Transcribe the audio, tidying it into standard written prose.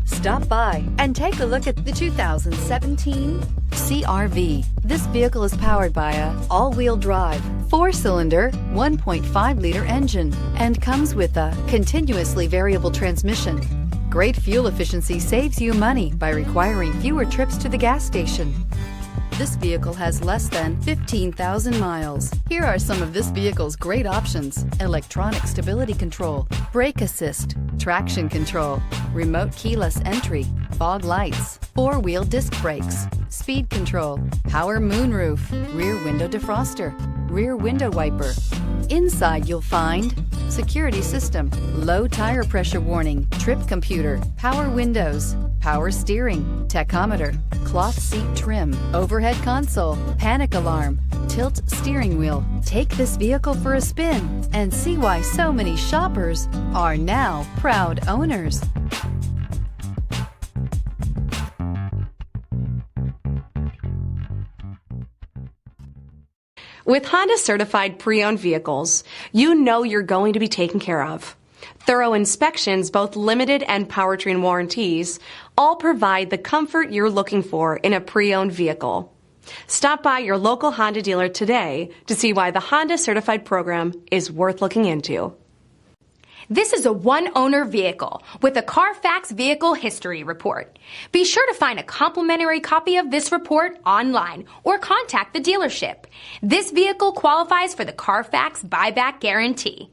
Stop by and take a look at the 2017 CR-V. This vehicle is powered by a all-wheel drive, 4-cylinder, 1.5-liter engine and comes with a continuously variable transmission. Great fuel efficiency saves you money by requiring fewer trips to the gas station. This vehicle has less than 15,000 miles. Here are some of this vehicle's great options: electronic stability control, brake assist, traction control, remote keyless entry, fog lights, 4-wheel disc brakes, speed control, power moonroof, rear window defroster, rear window wiper. Inside you'll find security system, low tire pressure warning, trip computer, power windows, power steering, tachometer, cloth seat trim, overhead console, panic alarm, tilt steering wheel. Take this vehicle for a spin and see why so many shoppers are now proud owners. With Honda certified pre-owned vehicles, you know you're going to be taken care of. Thorough inspections, both limited and powertrain warranties, all provide the comfort you're looking for in a pre-owned vehicle. Stop by your local Honda dealer today to see why the Honda certified program is worth looking into. This is a one-owner vehicle with a Carfax Vehicle History Report. Be sure to find a complimentary copy of this report online or contact the dealership. This vehicle qualifies for the Carfax Buyback Guarantee.